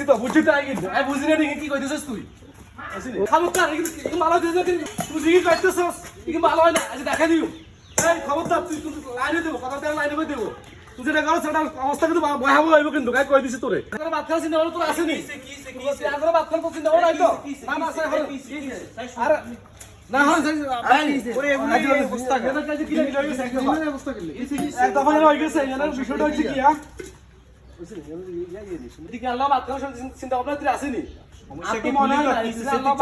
তো বুঝছি তো আগে আমি বুঝি না কি কইতেছিস তুই খবরদার কি মালা দিছ তুই কি কইতেছিস কি মালা হয় না আজ দেখা দিও এই খবরদার তুই লাইনে দেবো কথা দেন লাইনে কই দেবো তুই যেটা করছ সেটা অবস্থা কিন্তু ভয়াবহ হইব কিন্তু কাই কই দিছি তোরে তোর বাত খাওয়া চিন্তা তোর আসেনি কি আগরে বাত খাওয়া চিন্তা নাই তো না মাসে আরে না হন ওরে অবস্থা কেন কাজ কি লাগে অবস্থা কি তখন হয়ে গেছে এর বিষয়টা হচ্ছে কি হ্যাঁ দিকে আল্লাহ বাত খাওয়া চিন্তা ভাবনা তুই আসেনি সমস্যা কি মনে হয়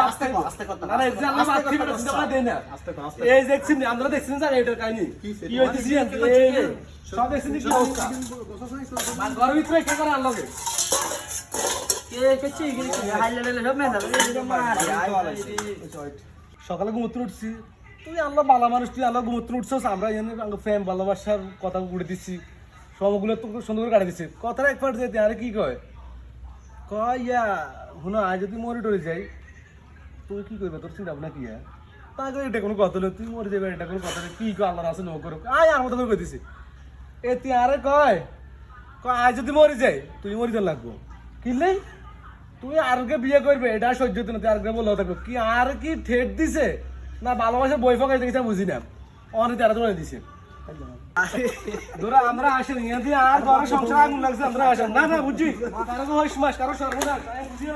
আস্তে আস্তে কথা না এই যে আল্লাহ বাত খাওয়া চিন্তা ভাবনা দেয় না আস্তে আস্তে এই দেখছেন আমরা দেখছেন স্যার এটার কাহিনী কি হইতেছি সব দেখছেন কি অবস্থা মান ঘরের ভিতরে কি করে আল্লাহ সকালে ঘুমোতে উঠছি তুই আল্লাহ বালা মানুষ তুই আল্লাহ ঘুমোতে উঠছিস আমরা ফ্যান ভালোবাসার কথা উড়ে দিচ্ছি সবগুলো তো সুন্দর করে কাটে দিচ্ছি কথাটা একবার যেতে আরে কি কয় ইয়া শুনো আজ যদি মরে টরে যাই তুই কি করবে তোর চিন্তা ভাবনা কি হ্যাঁ তা এটা কোনো কথা হলো তুই মরে যাবে এটা কোনো কথা নেই কি কয় আল্লাহ আছে নো করো আর মতো করে দিছি এ তুই আরে কয় আজ যদি মরে যাই তুই মরে যাওয়ার লাগবো কিনলেই তুই আরকে বিয়ে করবে এটা সহ্য হতো না তুই আরকে বললেও থাকবো কি আর কি ঠেট দিছে না ভালোবাসা বই ফাঁকা দেখেছে বুঝি না অনেক তারা ধরে দিছে ধরো আমরা আসেন দিয়ে আর ধরো সংসার আগুন লাগছে আমরা আসেন না বুঝছি কারো হইস মাস কারো সর্বনাশ বুঝি